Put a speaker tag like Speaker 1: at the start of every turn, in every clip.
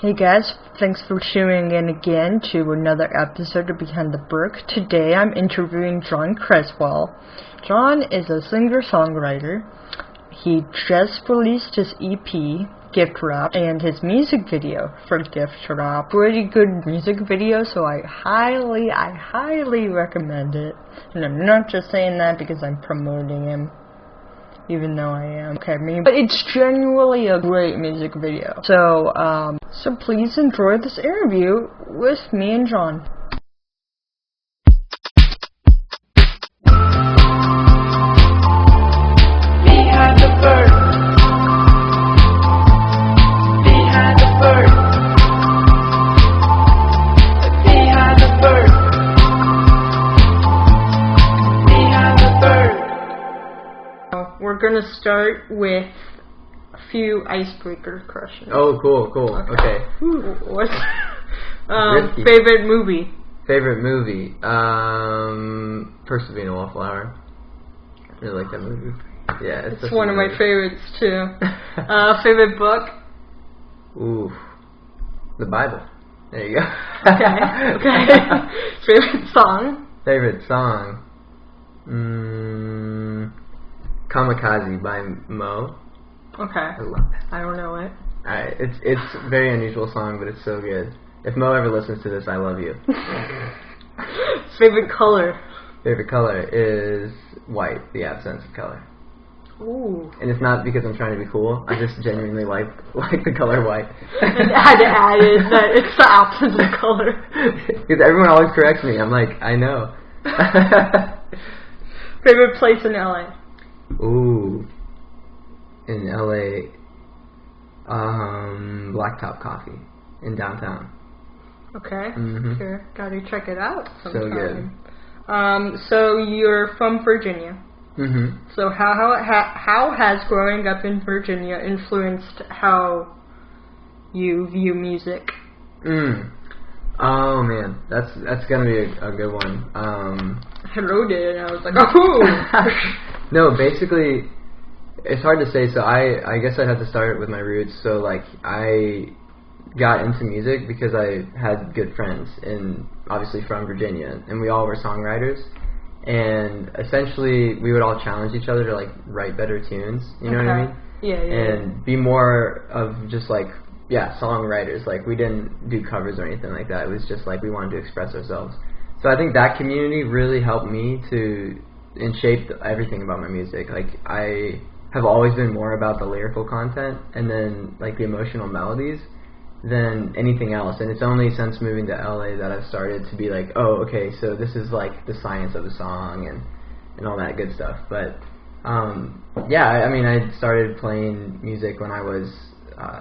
Speaker 1: Hey guys, thanks for tuning in again to another episode of Behind the Birk. Today I'm interviewing Jon Cresswell. Jon is a singer-songwriter. He just released his EP, Gift Wrap, and his music video for Gift Wrap. Pretty good music video, so I highly recommend it. And I'm not just saying that because I'm promoting him, even though I am. Okay, but it's genuinely a great music video. So please enjoy this interview with me and Jon.
Speaker 2: Behind the bird. Behind the bird. Behind the bird. Behind the bird.
Speaker 1: We're gonna start with a few icebreaker questions.
Speaker 3: Oh, cool. Okay.
Speaker 1: What's favorite movie?
Speaker 3: Favorite movie? Perks of Being a Wallflower. I really like that movie. Yeah,
Speaker 1: it's one of my favorites too. Favorite book?
Speaker 3: Ooh, the Bible. There you go.
Speaker 1: Okay. Favorite song?
Speaker 3: Favorite song? Kamikaze by Mo.
Speaker 1: Okay.
Speaker 3: I love it.
Speaker 1: I don't know it.
Speaker 3: Alright, it's a very unusual song, but it's so good. If Mo ever listens to this, I love you.
Speaker 1: Favorite color?
Speaker 3: Favorite color is white, the absence of color.
Speaker 1: Ooh.
Speaker 3: And it's not because I'm trying to be cool. I just genuinely like the color white.
Speaker 1: And I had to add it that it's the absence of color.
Speaker 3: Because everyone always corrects me. I'm like, I know.
Speaker 1: Favorite place in LA?
Speaker 3: Ooh. In LA, Blacktop Coffee in downtown.
Speaker 1: Okay.
Speaker 3: Mm-hmm.
Speaker 1: Sure. Gotta check it out sometime.
Speaker 3: So good.
Speaker 1: So you're from Virginia.
Speaker 3: Mm-hmm.
Speaker 1: So how has growing up in Virginia influenced how you view music?
Speaker 3: Oh man, that's gonna be a good one.
Speaker 1: I wrote it and I was like, oh.
Speaker 3: No, basically, it's hard to say. So I guess I'd have to start with my roots. So like I got into music because I had good friends, and obviously from Virginia, and we all were songwriters. And essentially, we would all challenge each other to like write better tunes. You know what I mean?
Speaker 1: Yeah.
Speaker 3: And be more of just like songwriters. Like we didn't do covers or anything like that. It was just like we wanted to express ourselves. So I think that community really helped me and shaped everything about my music. Like I have always been more about the lyrical content and then like the emotional melodies than anything else. And it's only since moving to LA that I've started to be like, oh, okay, so this is like the science of a song and all that good stuff. But I mean, I started playing music when I was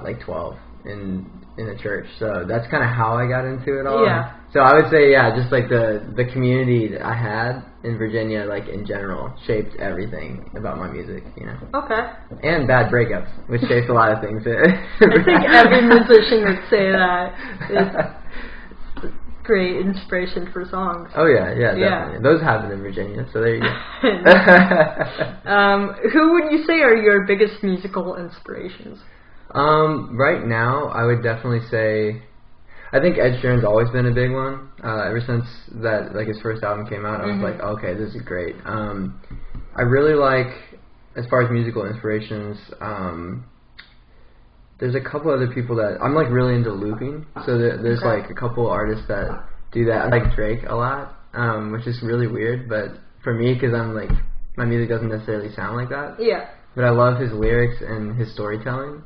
Speaker 3: like 12 in a church. So that's kind of how I got into it all.
Speaker 1: Yeah.
Speaker 3: So I would say, just like the community that I had in Virginia, like in general, shaped everything about my music, you know.
Speaker 1: Okay.
Speaker 3: And bad breakups, which shaped a lot of things.
Speaker 1: I think every musician would say that. It's great inspiration for songs.
Speaker 3: Oh yeah, definitely. Those happen in Virginia, so there you go.
Speaker 1: Who would you say are your biggest musical inspirations?
Speaker 3: Right now, I would definitely say, I think Ed Sheeran's always been a big one. Ever since that, like his first album came out, I was like, okay, this is great. I really like, as far as musical inspirations, there's a couple other people that I'm like really into looping. So there's like a couple artists that do that. I like Drake a lot, which is really weird, but for me, because I'm like, my music doesn't necessarily sound like that.
Speaker 1: Yeah.
Speaker 3: But I love his lyrics and his storytelling.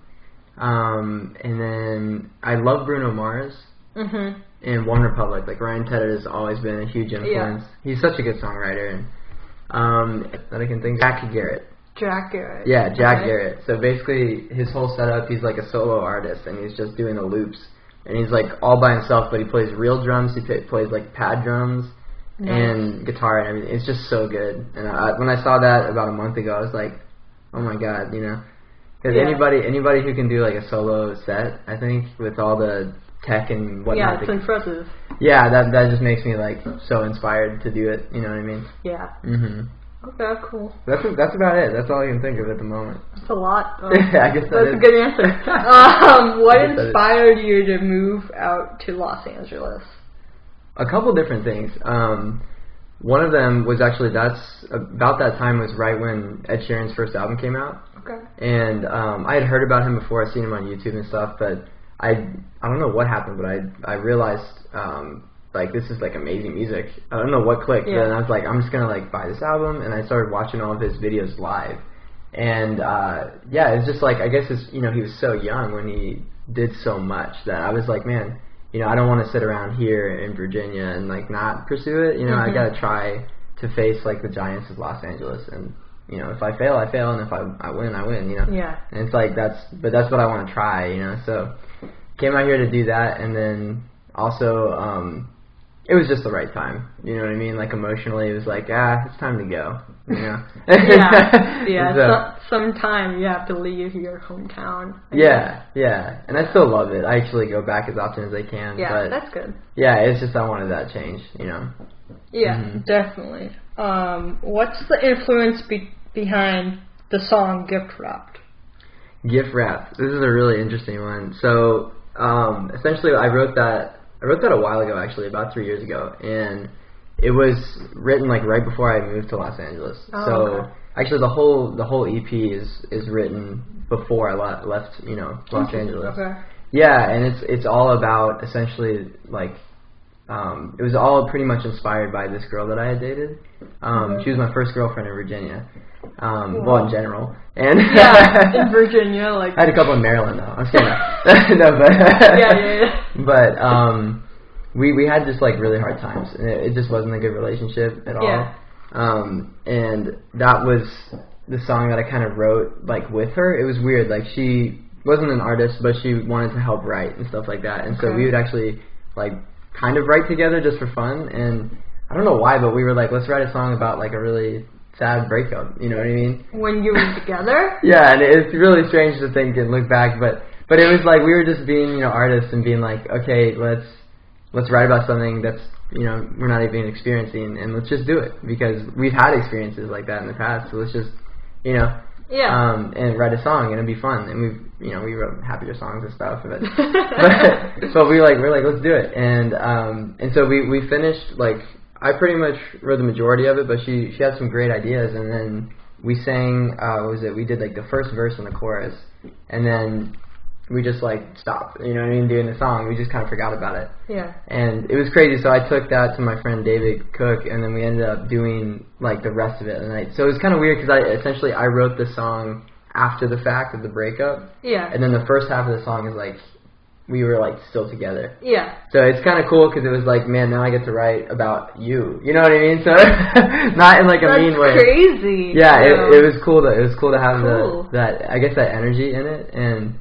Speaker 3: And then I love Bruno Mars and One Republic. Like Ryan Tedder has always been a huge influence. Yeah. He's such a good songwriter. And that I can think of. Jack Garrett. Yeah, Jack Garrett. So basically his whole setup, he's like a solo artist and he's just doing the loops. And he's like all by himself, but he plays real drums, he plays like pad drums and guitar and everything. It's just so good. And when I saw that about a month ago, I was like, oh my god, you know. Because anybody who can do like a solo set, I think, with all the tech and whatnot.
Speaker 1: Yeah, it's impressive.
Speaker 3: Yeah, that just makes me like so inspired to do it. You know what I mean?
Speaker 1: Yeah. Okay, cool.
Speaker 3: That's about it. That's all I can think of at the moment.
Speaker 1: That's a lot.
Speaker 3: Yeah, I guess
Speaker 1: that's a good answer. What inspired you to move out to Los Angeles?
Speaker 3: A couple different things. One of them was actually about that time was right when Ed Sheeran's first album came out.
Speaker 1: Okay.
Speaker 3: And I had heard about him before. I'd seen him on YouTube and stuff, but I don't know what happened, but I realized like this is like amazing music. I don't know what clicked, but then I was like, I'm just gonna like buy this album, and I started watching all of his videos live. And yeah, it's just like I guess it's he was so young when he did so much that I was like, man, I don't want to sit around here in Virginia and like not pursue it. I gotta try to face like the giants of Los Angeles, and if I fail, I fail, and if I win, I win.
Speaker 1: Yeah.
Speaker 3: And it's like that's what I want to try. So came out here to do that, and then also it was just the right time. You know what I mean? Like emotionally, it was like it's time to go.
Speaker 1: Yeah. So, sometime you have to leave your hometown.
Speaker 3: Yeah, and I still love it. I actually go back as often as I can.
Speaker 1: Yeah,
Speaker 3: but
Speaker 1: that's good.
Speaker 3: Yeah, it's just I wanted that change.
Speaker 1: Yeah, definitely. What's the influence behind the song Gift Wrapped?
Speaker 3: Gift Wrapped. This is a really interesting one. So essentially, I wrote that a while ago, actually, about 3 years ago, and it was written like right before I moved to Los Angeles.
Speaker 1: Okay.
Speaker 3: Actually, the whole EP is written before I left Los Angeles.
Speaker 1: Okay.
Speaker 3: Yeah, and it's all about essentially like it was all pretty much inspired by this girl that I had dated. She was my first girlfriend in Virginia. Well, in general, and
Speaker 1: in Virginia, like
Speaker 3: I had a couple in Maryland though. I'm just kidding. No, but
Speaker 1: yeah.
Speaker 3: But we had just like really hard times, and it just wasn't a good relationship at all.
Speaker 1: Yeah.
Speaker 3: And that was the song that I kind of wrote like with her. It was weird. Like she wasn't an artist, but she wanted to help write and stuff like that. And so we would actually like kind of write together just for fun. And I don't know why, but we were like, let's write a song about like a really sad breakup. You know what I mean?
Speaker 1: When you were together?
Speaker 3: Yeah, and it's really strange to think and look back, but it was like we were just being artists and being like, okay, let's write about something that's we're not even experiencing, and let's just do it because we've had experiences like that in the past. So let's just and write a song and it'd be fun. And we wrote happier songs and stuff, but we're like let's do it. And so we finished like. I pretty much wrote the majority of it, but she had some great ideas, and then we sang, we did like the first verse and the chorus, and then we just like stopped, doing the song. We just kind of forgot about it.
Speaker 1: Yeah.
Speaker 3: And it was crazy, so I took that to my friend David Cook, and then we ended up doing like the rest of it at night. So it was kind of weird because I wrote the song after the fact of the breakup.
Speaker 1: Yeah. And
Speaker 3: then the first half of the song is like, we were like still together.
Speaker 1: Yeah.
Speaker 3: So it's kind of cool because it was like, man, now I get to write about you. You know what I mean? So not in like a mean way.
Speaker 1: That's crazy.
Speaker 3: Yeah, it was cool to have that I guess that energy in it. And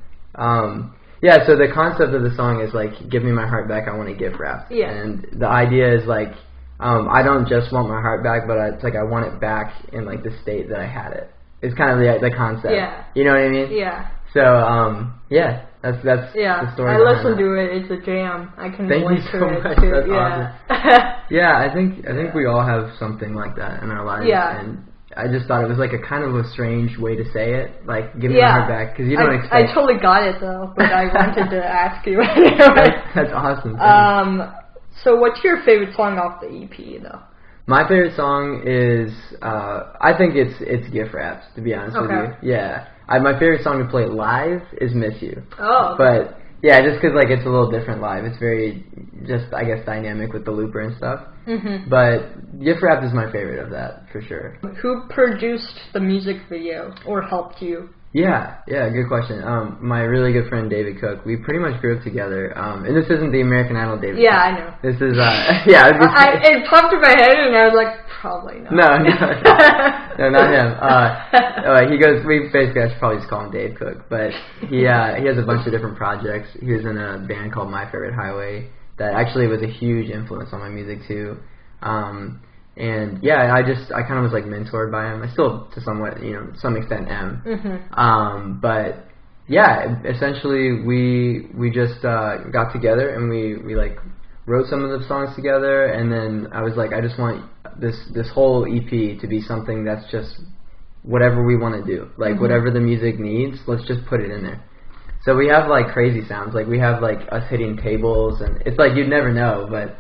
Speaker 3: yeah, so the concept of the song is like, give me my heart back, I want to gift wrap.
Speaker 1: Yeah.
Speaker 3: And the idea is like, I don't just want my heart back, but it's like I want it back in like the state that I had it. It's kind of the concept.
Speaker 1: Yeah.
Speaker 3: You know what I mean?
Speaker 1: Yeah.
Speaker 3: So yeah. That's the story.
Speaker 1: I listened to it. It's a jam. I can
Speaker 3: Thank
Speaker 1: link
Speaker 3: you so
Speaker 1: to it
Speaker 3: much.
Speaker 1: too.
Speaker 3: That's
Speaker 1: Yeah.
Speaker 3: awesome. Yeah, I think we all have something like that in our lives.
Speaker 1: Yeah.
Speaker 3: And I just thought it was like a kind of a strange way to say it, like give me my heart back, because you don't expect.
Speaker 1: I totally got it though, but I wanted to ask you anyway.
Speaker 3: That's awesome.
Speaker 1: So what's your favorite song off the EP though?
Speaker 3: My favorite song is I think it's Gift Wraps, to be honest with you. Yeah. My favorite song to play live is Miss You.
Speaker 1: Oh.
Speaker 3: But yeah, just because like it's a little different live. It's very just I guess dynamic with the looper and stuff. Mm-hmm. But Gift Wrapped is my favorite of that for sure.
Speaker 1: Who produced the music video or helped you?
Speaker 3: Yeah, good question. My really good friend David Cook, we pretty much grew up together. And this isn't the American Idol David Cook.
Speaker 1: I know.
Speaker 3: This is,
Speaker 1: it popped in my head and I was like, probably not.
Speaker 3: No, not him. He goes, I should probably just call him Dave Cook. But he has a bunch of different projects. He was in a band called My Favorite Highway that actually was a huge influence on my music too. And yeah, I kind of was like mentored by him. I still, to some extent am. Mm-hmm. But yeah, essentially we just got together and we like wrote some of the songs together, and then I was like, I just want this whole EP to be something that's just whatever we want to do. Like, whatever the music needs, let's just put it in there. So we have, like, crazy sounds. Like, we have, like, us hitting tables, and it's like you'd never know, but,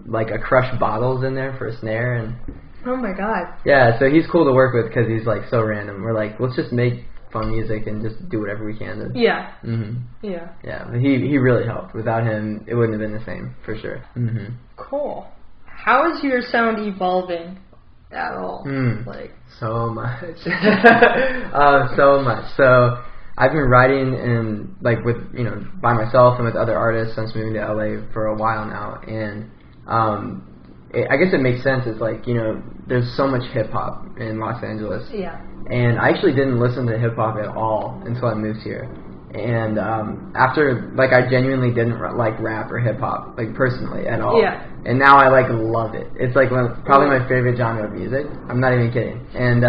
Speaker 3: like, a crushed bottle's in there for a snare, and...
Speaker 1: Oh, my God.
Speaker 3: Yeah, so he's cool to work with because he's, like, so random. We're like, let's just make fun music and just do whatever we can to...
Speaker 1: Yeah.
Speaker 3: Yeah, but he really helped. Without him, it wouldn't have been the same, for sure.
Speaker 1: Cool. How is your sound evolving at all? Like,
Speaker 3: so much. So much. So I've been writing and like with by myself and with other artists since moving to LA for a while now, and I guess it makes sense. It's like there's so much hip hop in Los Angeles.
Speaker 1: Yeah.
Speaker 3: And I actually didn't listen to hip hop at all until I moved here. And after, like, I genuinely didn't like rap or hip hop, like, personally at all.
Speaker 1: Yeah.
Speaker 3: And now I like love it. It's like probably my favorite genre of music. I'm not even kidding. And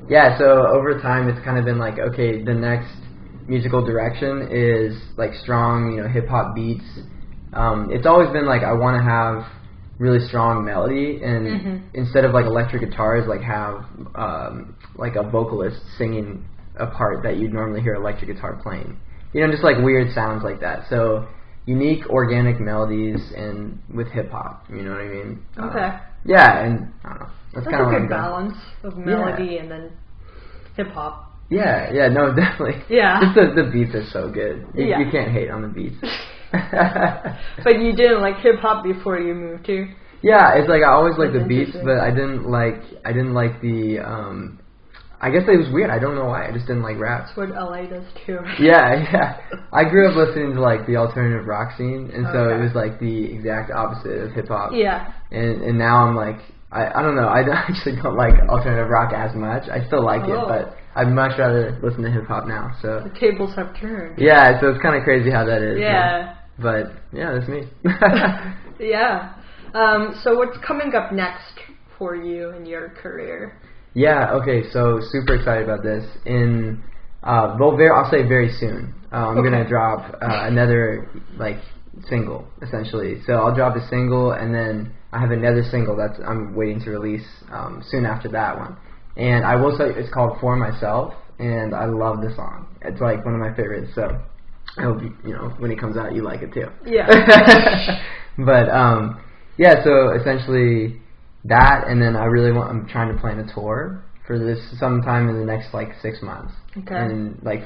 Speaker 3: yeah, so over time it's kind of been like, okay, the next musical direction is like strong, hip hop beats. It's always been like I want to have really strong melody, and instead of like electric guitars, like have like a vocalist singing a part that you'd normally hear electric guitar playing. Just like weird sounds like that. So unique organic melodies and with hip hop, you know what I mean?
Speaker 1: Okay.
Speaker 3: Yeah, and I don't know. That's kind of
Speaker 1: a good balance of melody and then hip hop.
Speaker 3: Yeah, no, definitely.
Speaker 1: Yeah.
Speaker 3: Just the beats are so good. You can't hate on the beats.
Speaker 1: But you didn't like hip hop before you moved to?
Speaker 3: Yeah, it's like I always liked the beats, but I didn't like the I guess it was weird. I don't know why. I just didn't like rap.
Speaker 1: That's what LA does too.
Speaker 3: Yeah. I grew up listening to like the alternative rock scene, and so it was like the exact opposite of hip hop.
Speaker 1: Yeah.
Speaker 3: And now I'm like I don't know. I actually don't like alternative rock as much. I still like it, but I'd much rather listen to hip hop now. So
Speaker 1: the tables have turned.
Speaker 3: Yeah, so it's kind of crazy how that is.
Speaker 1: Yeah.
Speaker 3: But yeah, that's me.
Speaker 1: Yeah. So what's coming up next for you in your career?
Speaker 3: Yeah. Okay. So super excited about this. I'll say very soon. I'm gonna drop another like single essentially. So I'll drop a single, and then I have another single that I'm waiting to release soon after that one. And I will say it's called For Myself, and I love the song. It's like one of my favorites. So I hope when it comes out you like it too.
Speaker 1: Yeah.
Speaker 3: But yeah. So essentially that, and then I'm trying to plan a tour for this sometime in the next like 6 months.
Speaker 1: Okay.
Speaker 3: And like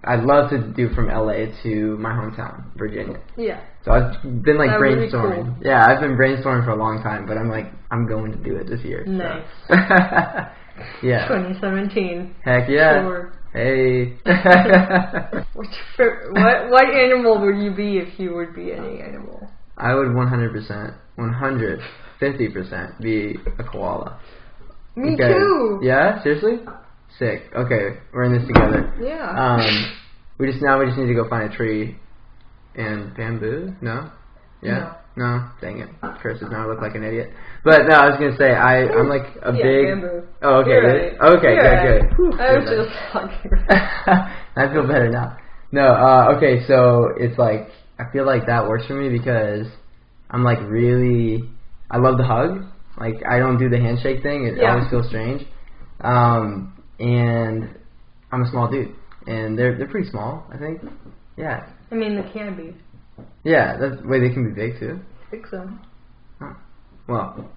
Speaker 3: I'd love to do from LA to my hometown, Virginia.
Speaker 1: Yeah.
Speaker 3: So I've been like brainstorming.
Speaker 1: Really cool.
Speaker 3: Yeah, I've been brainstorming for a long time, but I'm going to do it this year.
Speaker 1: Nice.
Speaker 3: So. Yeah.
Speaker 1: 2017.
Speaker 3: Heck yeah.
Speaker 1: Sure.
Speaker 3: Hey.
Speaker 1: What animal would you be if you would be any animal?
Speaker 3: I would 150% be a koala.
Speaker 1: Me too.
Speaker 3: Yeah, seriously? Sick. Okay, we're in this together.
Speaker 1: Yeah.
Speaker 3: We just need to go find a tree and bamboo. No? Yeah. No. Dang it. Curses. Now I look like an idiot. But no, I was gonna say I'm like a big.
Speaker 1: Bamboo.
Speaker 3: Oh, okay.
Speaker 1: You're right.
Speaker 3: Okay. Good. Whew,
Speaker 1: I was just talking.
Speaker 3: I feel better now. No. Okay. So it's like I feel like that works for me because I'm like really. I love the hug. Like, I don't do the handshake thing. It always feels strange. And I'm a small dude. And they're pretty small, I think. Yeah.
Speaker 1: I mean, they can be.
Speaker 3: Yeah, they can be big, too.
Speaker 1: I think so.
Speaker 3: Huh. Well,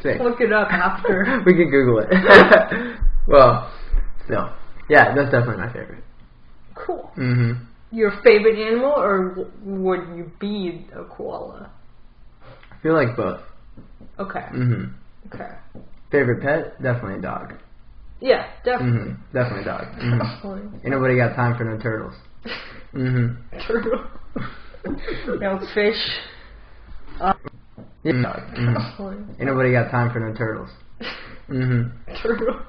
Speaker 3: sick.
Speaker 1: Look it up after.
Speaker 3: We can Google it. Well, still. Yeah, that's definitely my favorite.
Speaker 1: Cool.
Speaker 3: Mm-hmm.
Speaker 1: Your favorite animal, or would you be a koala?
Speaker 3: I feel like both.
Speaker 1: Okay.
Speaker 3: Mm-hmm.
Speaker 1: Okay.
Speaker 3: Favorite pet? Definitely a dog.
Speaker 1: Yeah, definitely.
Speaker 3: Mm-hmm. Definitely a dog. Mm-hmm. Ain't nobody got time for no turtles. Mm-hmm.
Speaker 1: Turtle. No fish.
Speaker 3: Yeah, dog. Mm-hmm. Ain't nobody got time for no turtles. Mm-hmm.
Speaker 1: Turtle.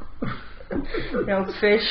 Speaker 1: No fish.